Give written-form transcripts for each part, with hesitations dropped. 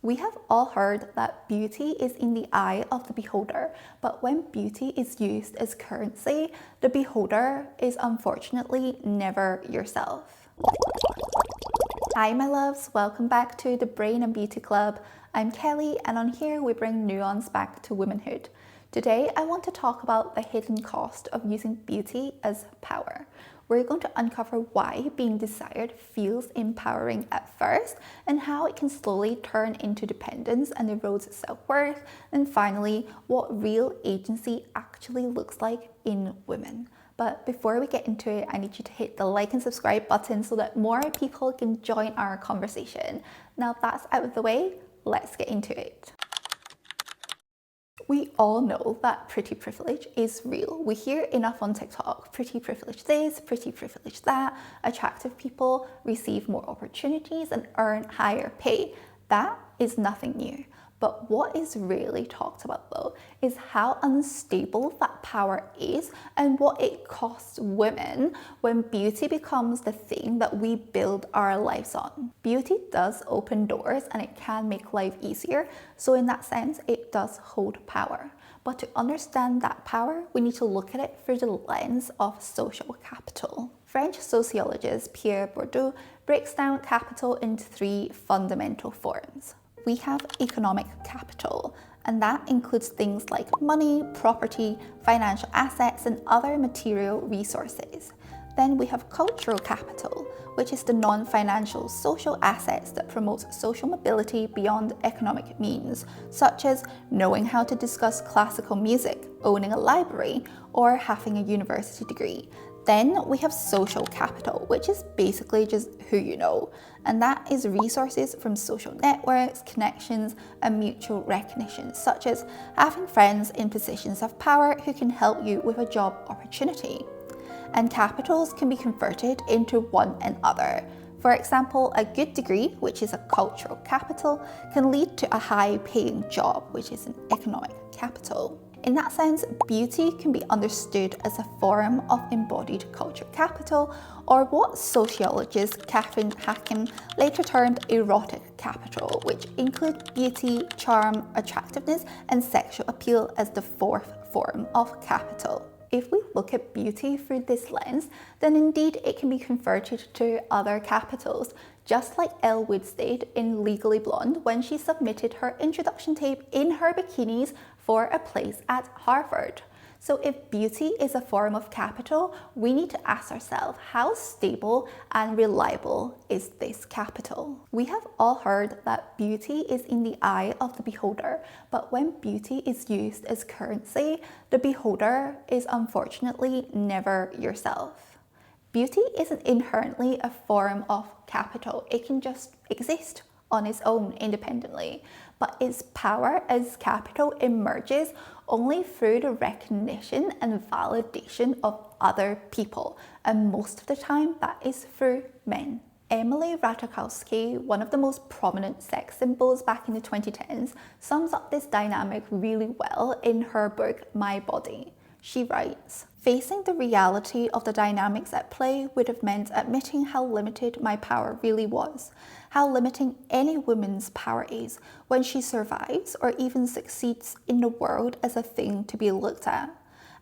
We have all heard that beauty is in the eye of the beholder, but when beauty is used as currency, the beholder is unfortunately never yourself. Hi my loves, welcome back to the Brain and Beauty Club. I'm Kelly, and on here we bring nuance back to womanhood. Today I want to talk about the hidden cost of using beauty as power. We're going to uncover why being desired feels empowering at first and how it can slowly turn into dependence and erodes self-worth, and finally what real agency actually looks like in women. But before we get into it, I need you to hit the like and subscribe button so that more people can join our conversation. Now that's out of the way, let's get into it. We all know that pretty privilege is real. We hear enough on TikTok, pretty privilege this, pretty privilege that, attractive people receive more opportunities and earn higher pay. That is nothing new. But what is rarely talked about though is how unstable that power is and what it costs women when beauty becomes the thing that we build our lives on. Beauty does open doors and it can make life easier, so in that sense it does hold power. But to understand that power, we need to look at it through the lens of social capital. French sociologist Pierre Bourdieu breaks down capital into three fundamental forms. We have economic capital, and that includes things like money, property, financial assets, and other material resources. Then we have cultural capital, which is the non-financial social assets that promote social mobility beyond economic means, such as knowing how to discuss classical music, owning a library, or having a university degree. Then we have social capital, which is basically just who you know, and that is resources from social networks, connections, and mutual recognition, such as having friends in positions of power who can help you with a job opportunity. And capitals can be converted into one and other. For example, a good degree, which is a cultural capital, can lead to a high-paying job, which is an economic capital. In that sense, beauty can be understood as a form of embodied cultural capital, or what sociologist Catherine Hacken later termed erotic capital, which include beauty, charm, attractiveness, and sexual appeal as the fourth form of capital. If we look at beauty through this lens, then indeed it can be converted to other capitals, just like Elle Woods did in Legally Blonde when she submitted her introduction tape in her bikinis for a place at Harvard. So if beauty is a form of capital, we need to ask ourselves, how stable and reliable is this capital? We have all heard that beauty is in the eye of the beholder, but when beauty is used as currency, the beholder is unfortunately never yourself. Beauty isn't inherently a form of capital. It can just exist on its own independently, but its power as capital emerges only through the recognition and validation of other people, and most of the time that is through men. Emily Ratajkowski, one of the most prominent sex symbols back in the 2010s, sums up this dynamic really well in her book My Body. She writes, "Facing the reality of the dynamics at play would have meant admitting how limited my power really was, how limiting any woman's power is when she survives or even succeeds in the world as a thing to be looked at.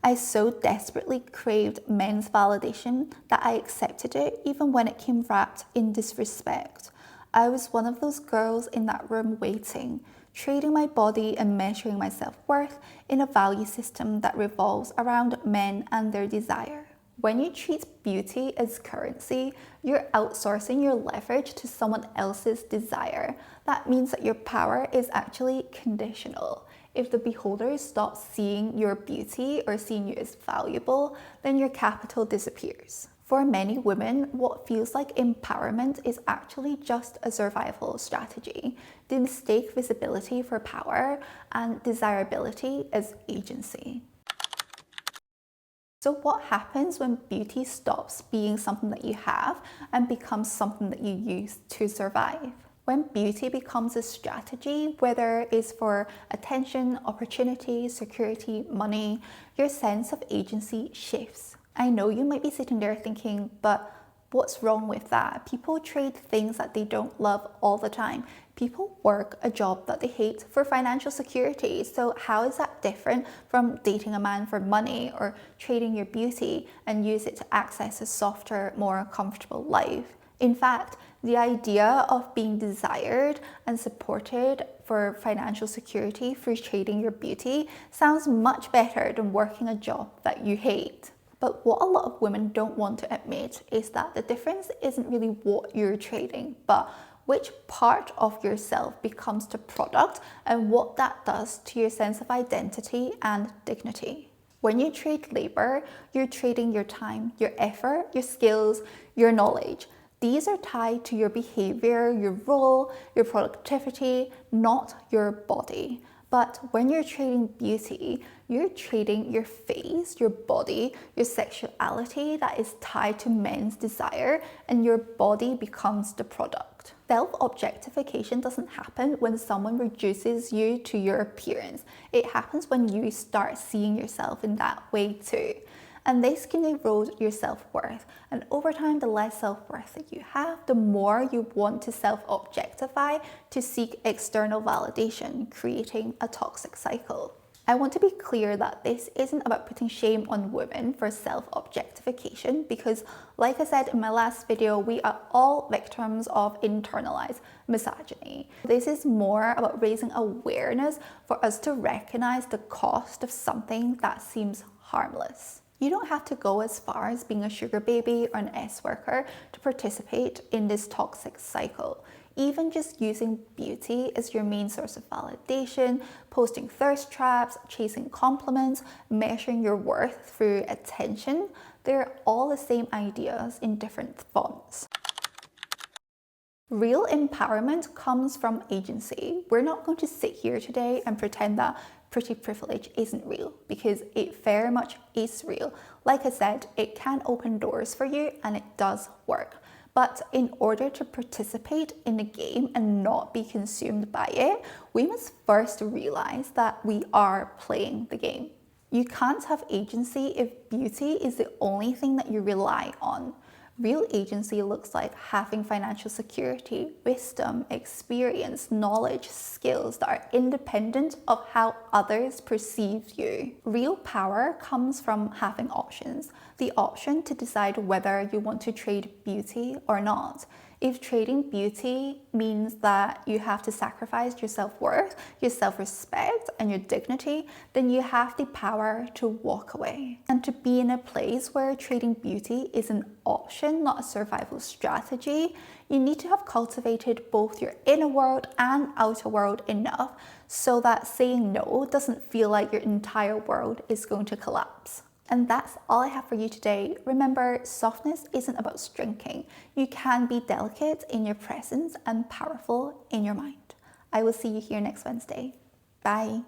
I so desperately craved men's validation that I accepted it even when it came wrapped in disrespect. I was one of those girls in that room waiting, trading my body and measuring my self-worth in a value system that revolves around men and their desire." When you treat beauty as currency, you're outsourcing your leverage to someone else's desire. That means that your power is actually conditional. If the beholder stops seeing your beauty or seeing you as valuable, then your capital disappears. For many women, what feels like empowerment is actually just a survival strategy. They mistake visibility for power and desirability as agency. So what happens when beauty stops being something that you have and becomes something that you use to survive? When beauty becomes a strategy, whether it's for attention, opportunity, security, money, your sense of agency shifts. I know you might be sitting there thinking, but what's wrong with that? People trade things that they don't love all the time. People work a job that they hate for financial security. So how is that different from dating a man for money or trading your beauty and use it to access a softer, more comfortable life? In fact, the idea of being desired and supported for financial security through trading your beauty sounds much better than working a job that you hate. But what a lot of women don't want to admit is that the difference isn't really what you're trading, but which part of yourself becomes the product and what that does to your sense of identity and dignity. When you trade labor, you're trading your time, your effort, your skills, your knowledge. These are tied to your behavior, your role, your productivity, not your body. But when you're trading beauty, you're trading your face, your body, your sexuality that is tied to men's desire, and your body becomes the product. Self-objectification doesn't happen when someone reduces you to your appearance. It happens when you start seeing yourself in that way too. And this can erode your self-worth. And over time, the less self-worth that you have, the more you want to self-objectify to seek external validation, creating a toxic cycle. I want to be clear that this isn't about putting shame on women for self-objectification because, like I said in my last video, we are all victims of internalized misogyny. This is more about raising awareness for us to recognize the cost of something that seems harmless. You don't have to go as far as being a sugar baby or an S-worker to participate in this toxic cycle. Even just using beauty as your main source of validation, posting thirst traps, chasing compliments, measuring your worth through attention, they're all the same ideas in different fonts. Real empowerment comes from agency. We're not going to sit here today and pretend that pretty privilege isn't real, because it very much is real. Like I said, it can open doors for you and it does work. But in order to participate in the game and not be consumed by it, we must first realize that we are playing the game. You can't have agency if beauty is the only thing that you rely on. Real agency looks like having financial security, wisdom, experience, knowledge, skills that are independent of how others perceive you. Real power comes from having options. The option to decide whether you want to trade beauty or not. If trading beauty means that you have to sacrifice your self-worth, your self-respect, and your dignity, then you have the power to walk away. And to be in a place where trading beauty is an option, not a survival strategy, you need to have cultivated both your inner world and outer world enough so that saying no doesn't feel like your entire world is going to collapse. And that's all I have for you today. Remember, softness isn't about shrinking. You can be delicate in your presence and powerful in your mind. I will see you here next Wednesday. Bye.